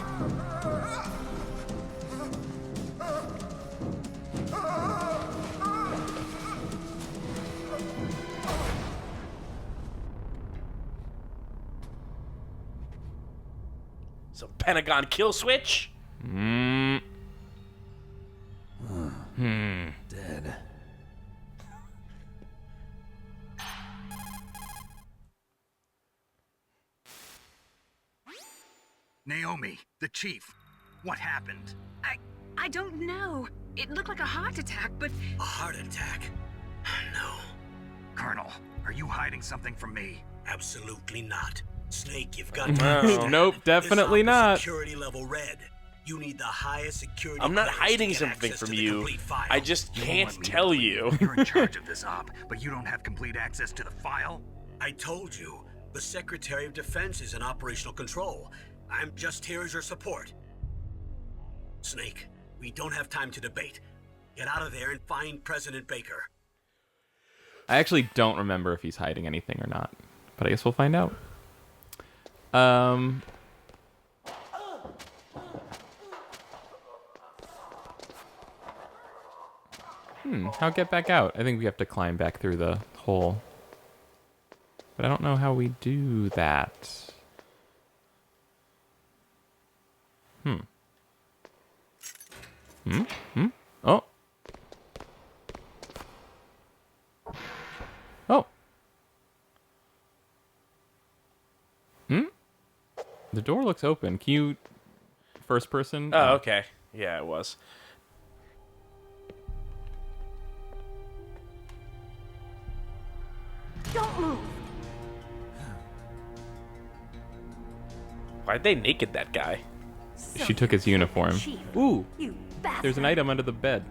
Some Pentagon kill switch? Dead. Naomi, the chief. What happened? I don't know. It looked like a heart attack, but A heart attack? No, Colonel, are you hiding something from me? absolutely not. Snake, you've got to Wow. understand. Nope, definitely This op is not. Security level red. You need the highest security. I'm not clearance to hiding get something access from to the you. complete file. I just You can't want me to tell believe you. You're in charge of this op, but you don't have complete access to the file? I told you, the Secretary of Defense is in operational control. I'm just here as your support. Snake, we don't have time to debate. Get out of there and find President Baker. I actually don't remember if he's hiding anything or not, but I guess we'll find out. How get back out? I think we have to climb back through the hole. But I don't know how we do that. Oh. Oh. The door looks open. Can you... First person? Oh, okay. Yeah, it was. Don't move. Why'd they naked that guy? She took his uniform. Chief, Ooh, you bastard. there's an item under the bed.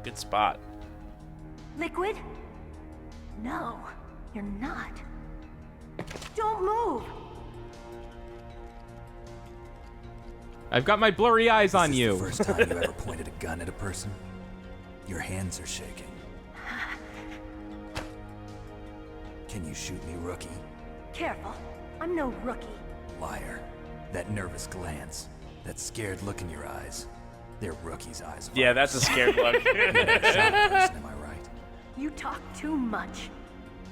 Good spot. Liquid? No, you're not. Don't move. I've got my blurry eyes on Is this you. the first time you ever pointed a gun at a person? Your hands are shaking. Can you shoot me, rookie? Careful. I'm no rookie. Liar. That nervous glance, that scared look in your eyes. They're rookie's eyes. Yeah, that's a scared look. You're not a shy person, am I right? You talk too much.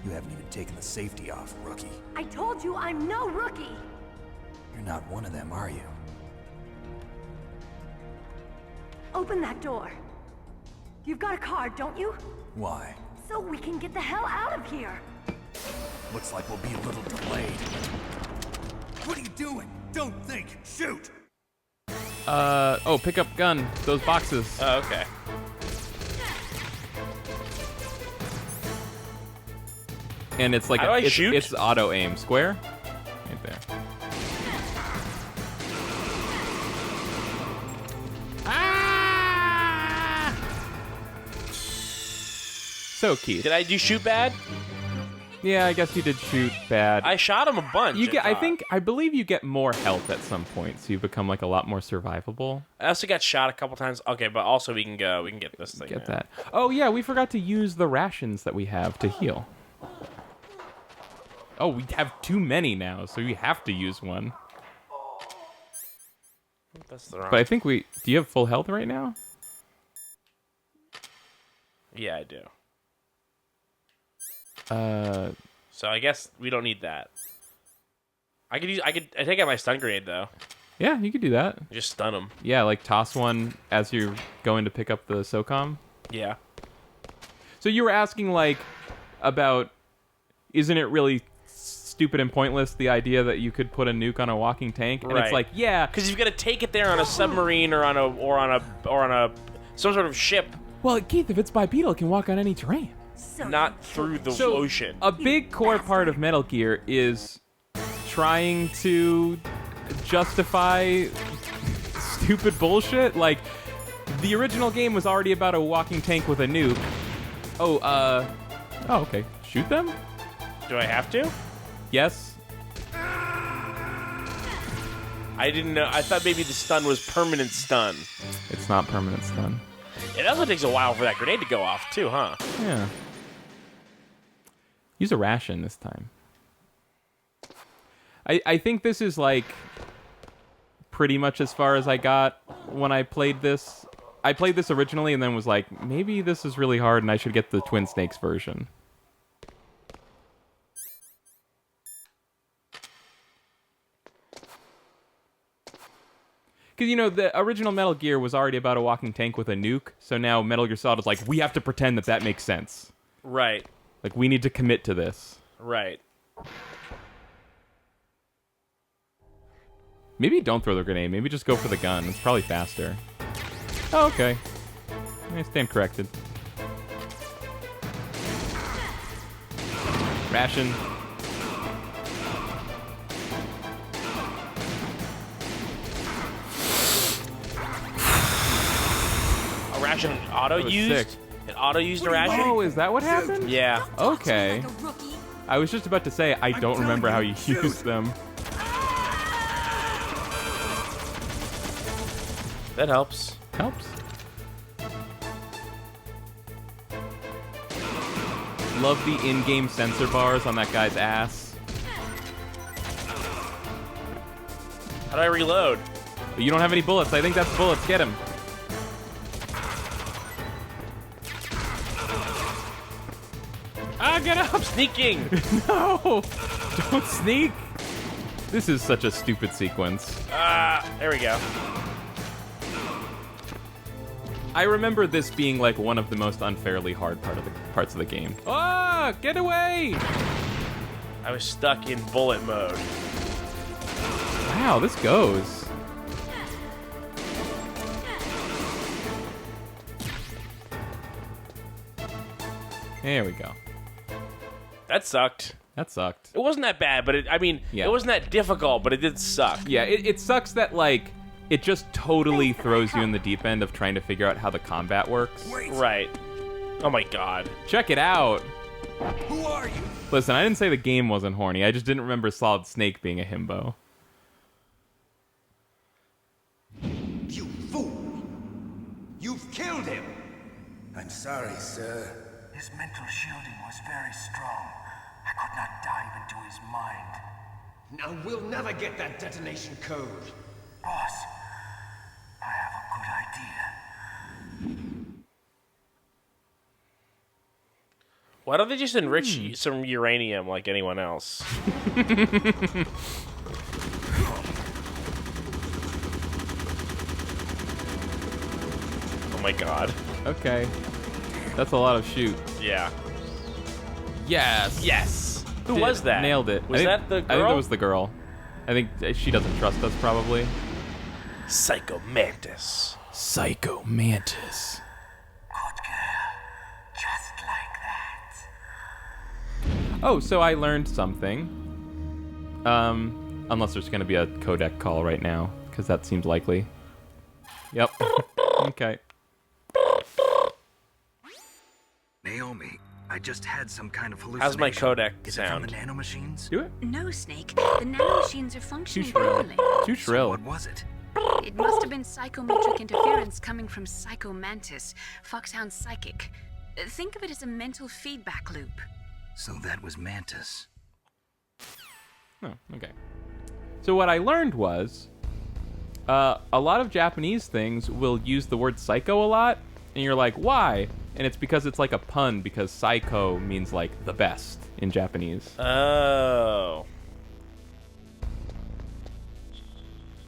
You haven't even taken the safety off, rookie. I told you I'm no rookie. You're not one of them, are you? Open that door. You've got a card, don't you? Why? So we can get the hell out of here. Looks like we'll be a little delayed. What are you doing? Don't think. Shoot! Oh, pick up gun. Those boxes. Oh, okay. And it's like How do I shoot? It's auto aim. Square? Right there. Ah! So, Keith. Did I do shoot bad? Yeah, I guess you did shoot bad. I shot him a bunch. You get, I believe you get more health at some point, so you become like a lot more survivable. I also got shot a couple times. Okay, but also we can get this thing. Get that. Oh yeah, we forgot to use the rations that we have to heal. Oh, we have too many now, so we have to use one. That's the wrong. But I think do you have full health right now? Yeah, I do. So I guess we don't need that. I take out my stun grenade though. Yeah, you could do that. Just stun them. Yeah, like toss one as you're going to pick up the SOCOM. Yeah. So you were asking like about, isn't it really stupid and pointless the idea that you could put a nuke on a walking tank? And it's like, yeah, because you've got to take it there on a submarine or on a some sort of ship. Well, Keith, if it's bipedal, it can walk on any terrain. Not through the ocean. A big core part of Metal Gear is trying to justify stupid bullshit. Like, the original game was already about a walking tank with a nuke. Oh, okay. Shoot them? Do I have to? Yes. I didn't know. I thought maybe the stun was permanent stun. It's not permanent stun. It also takes a while for that grenade to go off, too, huh? Yeah. Use a ration this time. I think this is, like, pretty much as far as I got when I played this. I played this originally and then was like, maybe this is really hard and I should get the Twin Snakes version. Because, you know, the original Metal Gear was already about a walking tank with a nuke, so now Metal Gear Solid is like, we have to pretend that makes sense. Right. Like, we need to commit to this. Right. Maybe don't throw the grenade. Maybe just go for the gun. It's probably faster. Oh, okay. I stand corrected. Ration. A ration auto-used? Sick. It auto-used a ration? Oh, is that what happened? Yeah. Okay. I was just about to say, I don't remember how you use them. That helps. Helps. Love the in-game sensor bars on that guy's ass. How do I reload? You don't have any bullets. I think that's bullets. Get him. Ah, get up! I'm sneaking! No! Don't sneak! This is such a stupid sequence. There we go. I remember this being like one of the most unfairly hard parts of the game. Ah! Get away! I was stuck in bullet mode. Wow, this goes. There we go. That sucked. That sucked. It wasn't that bad, but it wasn't that difficult, but it did suck. Yeah, it sucks that, like, it just totally throws you in the deep end of trying to figure out how the combat works. Right. Oh my god. Check it out. Who are you? Listen, I didn't say the game wasn't horny. I just didn't remember Solid Snake being a himbo. You fool! You've killed him! I'm sorry, sir. His mental shielding was very strong. I could not dive into his mind. Now we'll never get that detonation code. Boss, I have a good idea. Why don't they just enrich some uranium like anyone else? Oh my god. Okay. That's a lot of shoot. Yeah. Yes. Yes. Who was that? Nailed it. Was that the girl? I think it was the girl. I think she doesn't trust us, probably. Psycho Mantis. Psycho Mantis. Oh, so I learned something. Unless there's going to be a codec call right now, because that seems likely. Yep. Okay. Naomi, I just had some kind of hallucination. How's my codec Is it from sound? the nanomachines? Do it. No, Snake. The nanomachines are functioning properly. Too shrill. What was it? It must have been psychometric interference coming from Psycho Mantis, FOX-HOUND psychic. Think of it as a mental feedback loop. So that was Mantis. Oh, okay. So what I learned was, a lot of Japanese things will use the word psycho a lot, and you're like, why? And it's because it's like a pun, because psycho means like the best in Japanese. Oh.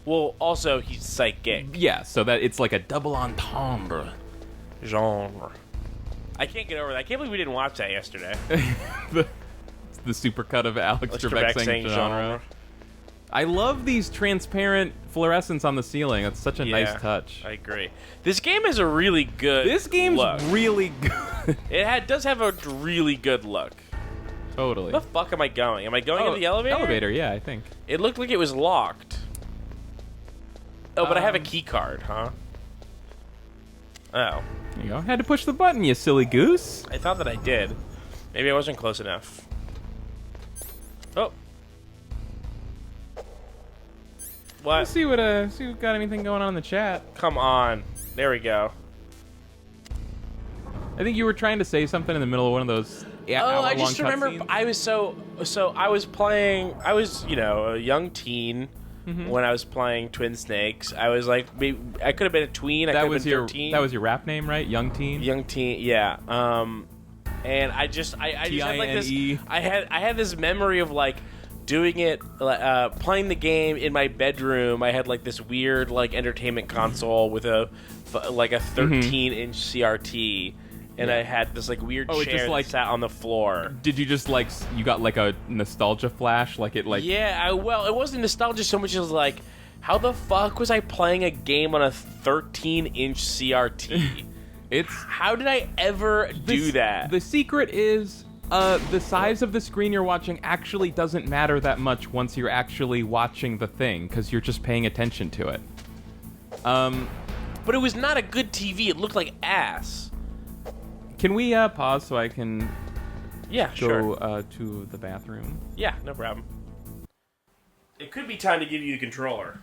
Well, also, he's psychic. Yeah, so that it's like a double entendre. Genre. I can't get over that. I can't believe we didn't watch that yesterday. the supercut of Alex Trebek saying genre. I love these transparent fluorescents on the ceiling. That's such a nice touch. I agree. This game has a really good This game's look. really good. It does have a really good look. Totally. Where the fuck am I going? Am I going in the elevator? Elevator, yeah, I think. It looked like it was locked. Oh, but I have a key card, huh? Oh. There you go. Had to push the button, you silly goose. I thought that I did. Maybe I wasn't close enough. Oh. What? Let's see what see if we've got anything going on in the chat. Come on. There we go. I think you were trying to say something in the middle of one of those I just remember cutscenes. I was I was playing, I was, you know, a young teen when I was playing Twin Snakes. I was like, I could have been a tween, I could have been 13. That was your rap name, right? Young Teen? Young Teen, yeah. And I just had like this, I had this memory of like doing it, playing the game in my bedroom. I had like this weird like entertainment console with a 13-inch CRT. And I had this like weird chair that sat on the floor. Did you just like, you got like a nostalgia flash? Like it like... Yeah, well, it wasn't nostalgia so much as like, how the fuck was I playing a game on a 13-inch CRT? How did I ever do that? The secret is the size of the screen you're watching actually doesn't matter that much once you're actually watching the thing, because you're just paying attention to it. But it was not a good TV. It looked like ass. Can we pause so I can go to the bathroom? Yeah, no problem. It could be time to give you the controller.